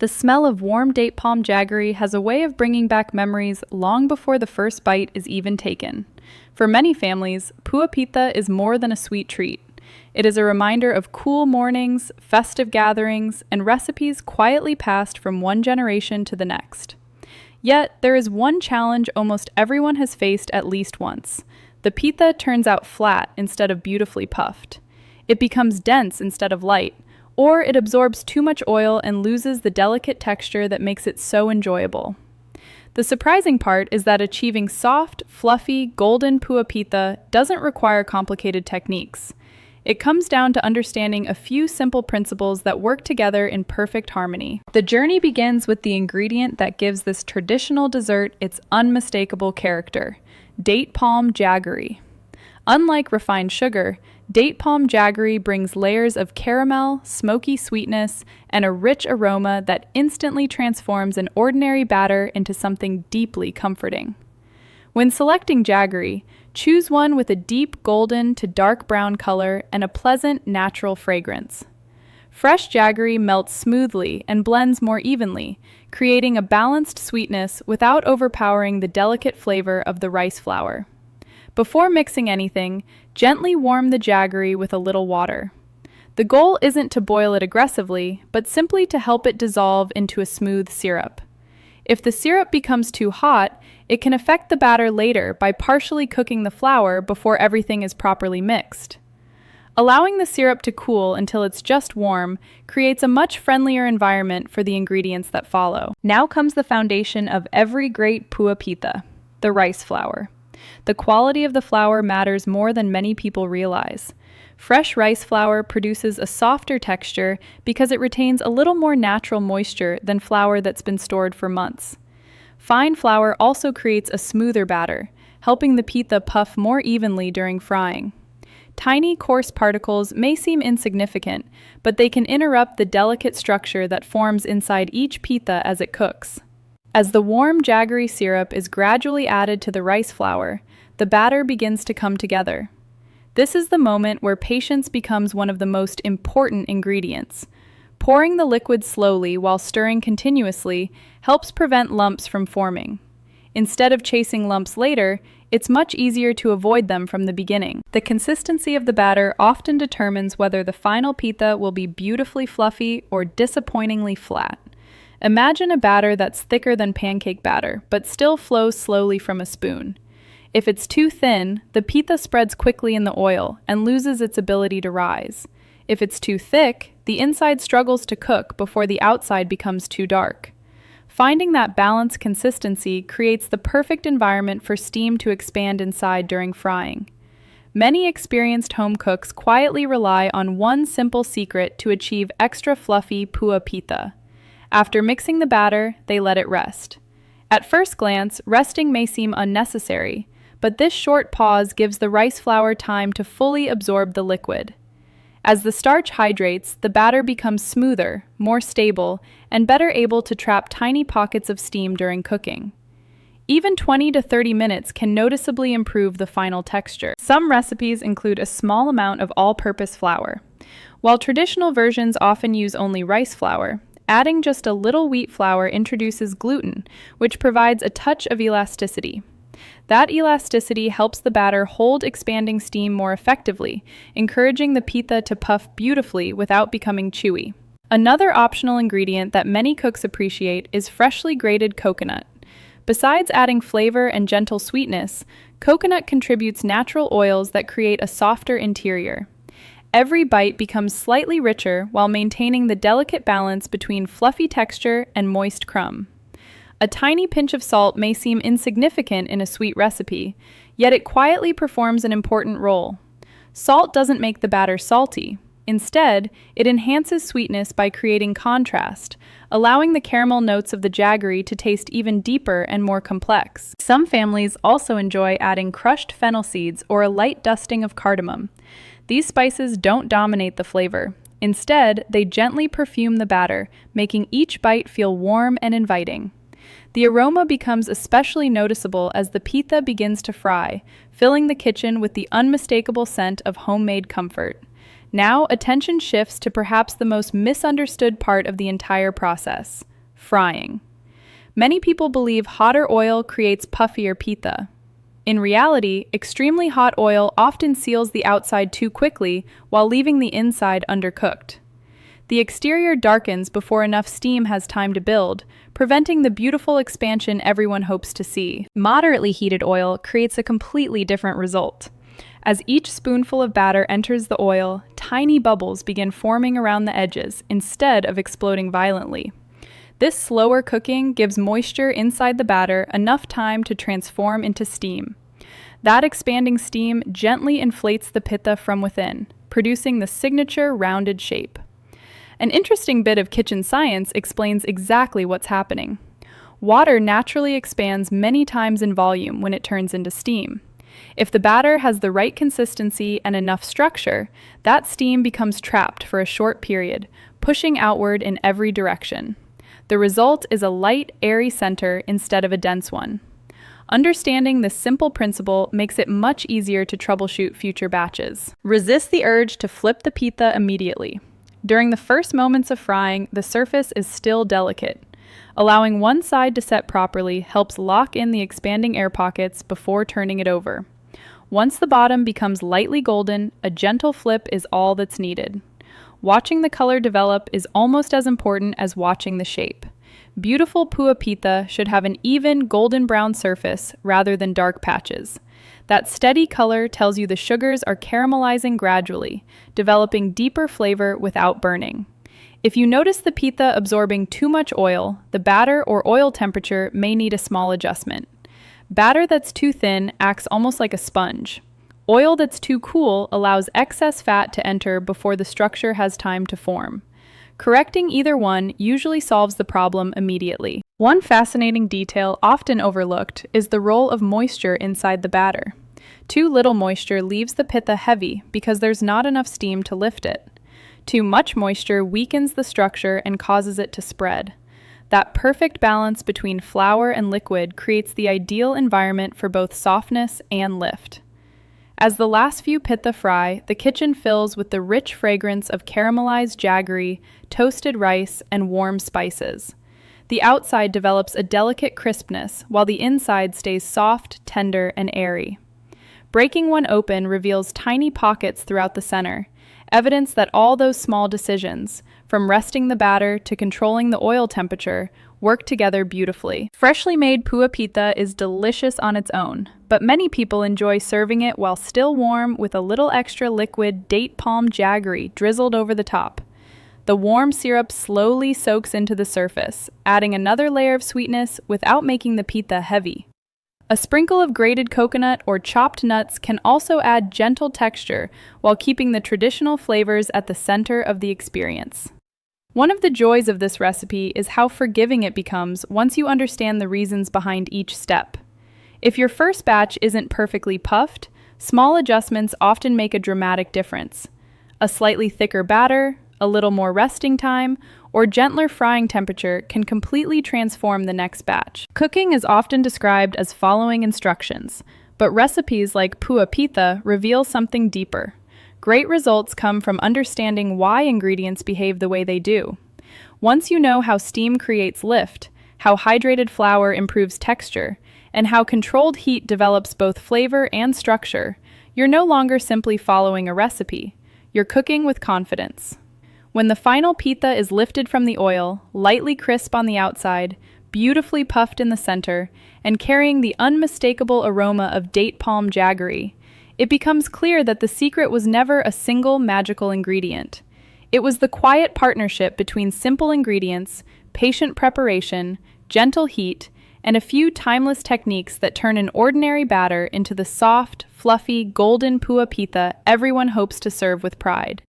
The smell of warm date palm jaggery has a way of bringing back memories long before the first bite is even taken. For many families, Pua Pitha is more than a sweet treat. It is a reminder of cool mornings, festive gatherings, and recipes quietly passed from one generation to the next. Yet, there is one challenge almost everyone has faced at least once. The pitha turns out flat instead of beautifully puffed. It becomes dense instead of light, or it absorbs too much oil and loses the delicate texture that makes it so enjoyable. The surprising part is that achieving soft, fluffy, golden Pua Pitha doesn't require complicated techniques. It comes down to understanding a few simple principles that work together in perfect harmony. The journey begins with the ingredient that gives this traditional dessert its unmistakable character: date palm jaggery. Unlike refined sugar, date palm jaggery brings layers of caramel, smoky sweetness, and a rich aroma that instantly transforms an ordinary batter into something deeply comforting. When selecting jaggery, choose one with a deep golden to dark brown color and a pleasant, natural fragrance. Fresh jaggery melts smoothly and blends more evenly, creating a balanced sweetness without overpowering the delicate flavor of the rice flour. Before mixing anything, gently warm the jaggery with a little water. The goal isn't to boil it aggressively, but simply to help it dissolve into a smooth syrup. If the syrup becomes too hot, it can affect the batter later by partially cooking the flour before everything is properly mixed. Allowing the syrup to cool until it's just warm creates a much friendlier environment for the ingredients that follow. Now comes the foundation of every great Pua Pitha, the rice flour. The quality of the flour matters more than many people realize. Fresh rice flour produces a softer texture because it retains a little more natural moisture than flour that's been stored for months. Fine flour also creates a smoother batter, helping the pitha puff more evenly during frying. Tiny, coarse particles may seem insignificant, but they can interrupt the delicate structure that forms inside each pitha as it cooks. As the warm jaggery syrup is gradually added to the rice flour, the batter begins to come together. This is the moment where patience becomes one of the most important ingredients. Pouring the liquid slowly while stirring continuously helps prevent lumps from forming. Instead of chasing lumps later, it's much easier to avoid them from the beginning. The consistency of the batter often determines whether the final pitha will be beautifully fluffy or disappointingly flat. Imagine a batter that's thicker than pancake batter, but still flows slowly from a spoon. If it's too thin, the pitha spreads quickly in the oil and loses its ability to rise. If it's too thick, the inside struggles to cook before the outside becomes too dark. Finding that balanced consistency creates the perfect environment for steam to expand inside during frying. Many experienced home cooks quietly rely on one simple secret to achieve extra fluffy Pua Pitha. After mixing the batter, they let it rest. At first glance, resting may seem unnecessary, but this short pause gives the rice flour time to fully absorb the liquid. As the starch hydrates, the batter becomes smoother, more stable, and better able to trap tiny pockets of steam during cooking. Even 20 to 30 minutes can noticeably improve the final texture. Some recipes include a small amount of all-purpose flour. While traditional versions often use only rice flour, adding just a little wheat flour introduces gluten, which provides a touch of elasticity. That elasticity helps the batter hold expanding steam more effectively, encouraging the pitha to puff beautifully without becoming chewy. Another optional ingredient that many cooks appreciate is freshly grated coconut. Besides adding flavor and gentle sweetness, coconut contributes natural oils that create a softer interior. Every bite becomes slightly richer while maintaining the delicate balance between fluffy texture and moist crumb. A tiny pinch of salt may seem insignificant in a sweet recipe, yet it quietly performs an important role. Salt doesn't make the batter salty. Instead, it enhances sweetness by creating contrast, allowing the caramel notes of the jaggery to taste even deeper and more complex. Some families also enjoy adding crushed fennel seeds or a light dusting of cardamom. These spices don't dominate the flavor. Instead, they gently perfume the batter, making each bite feel warm and inviting. The aroma becomes especially noticeable as the pitha begins to fry, filling the kitchen with the unmistakable scent of homemade comfort. Now, attention shifts to perhaps the most misunderstood part of the entire process: frying. Many people believe hotter oil creates puffier pitha. In reality, extremely hot oil often seals the outside too quickly while leaving the inside undercooked. The exterior darkens before enough steam has time to build, preventing the beautiful expansion everyone hopes to see. Moderately heated oil creates a completely different result. As each spoonful of batter enters the oil, tiny bubbles begin forming around the edges instead of exploding violently. This slower cooking gives moisture inside the batter enough time to transform into steam. That expanding steam gently inflates the pitha from within, producing the signature rounded shape. An interesting bit of kitchen science explains exactly what's happening. Water naturally expands many times in volume when it turns into steam. If the batter has the right consistency and enough structure, that steam becomes trapped for a short period, pushing outward in every direction. The result is a light, airy center instead of a dense one. Understanding this simple principle makes it much easier to troubleshoot future batches. Resist the urge to flip the pitha immediately. During the first moments of frying, the surface is still delicate. Allowing one side to set properly helps lock in the expanding air pockets before turning it over. Once the bottom becomes lightly golden, a gentle flip is all that's needed. Watching the color develop is almost as important as watching the shape. Beautiful Pua Pitha should have an even golden brown surface rather than dark patches. That steady color tells you the sugars are caramelizing gradually, developing deeper flavor without burning. If you notice the pitha absorbing too much oil, the batter or oil temperature may need a small adjustment. Batter that's too thin acts almost like a sponge. Oil that's too cool allows excess fat to enter before the structure has time to form. Correcting either one usually solves the problem immediately. One fascinating detail often overlooked is the role of moisture inside the batter. Too little moisture leaves the pitha heavy because there's not enough steam to lift it. Too much moisture weakens the structure and causes it to spread. That perfect balance between flour and liquid creates the ideal environment for both softness and lift. As the last few pitha fry, the kitchen fills with the rich fragrance of caramelized jaggery, toasted rice, and warm spices. The outside develops a delicate crispness, while the inside stays soft, tender, and airy. Breaking one open reveals tiny pockets throughout the center, evidence that all those small decisions, from resting the batter to controlling the oil temperature, work together beautifully. Freshly made Pua Pitha is delicious on its own, but many people enjoy serving it while still warm with a little extra liquid date palm jaggery drizzled over the top. The warm syrup slowly soaks into the surface, adding another layer of sweetness without making the pitha heavy. A sprinkle of grated coconut or chopped nuts can also add gentle texture while keeping the traditional flavors at the center of the experience. One of the joys of this recipe is how forgiving it becomes once you understand the reasons behind each step. If your first batch isn't perfectly puffed, small adjustments often make a dramatic difference. A slightly thicker batter, a little more resting time, or gentler frying temperature can completely transform the next batch. Cooking is often described as following instructions, but recipes like Pua Pitha reveal something deeper. Great results come from understanding why ingredients behave the way they do. Once you know how steam creates lift, how hydrated flour improves texture, and how controlled heat develops both flavor and structure, you're no longer simply following a recipe. You're cooking with confidence. When the final pitha is lifted from the oil, lightly crisp on the outside, beautifully puffed in the center, and carrying the unmistakable aroma of date palm jaggery, it becomes clear that the secret was never a single magical ingredient. It was the quiet partnership between simple ingredients, patient preparation, gentle heat, and a few timeless techniques that turn an ordinary batter into the soft, fluffy, golden Pua Pitha everyone hopes to serve with pride.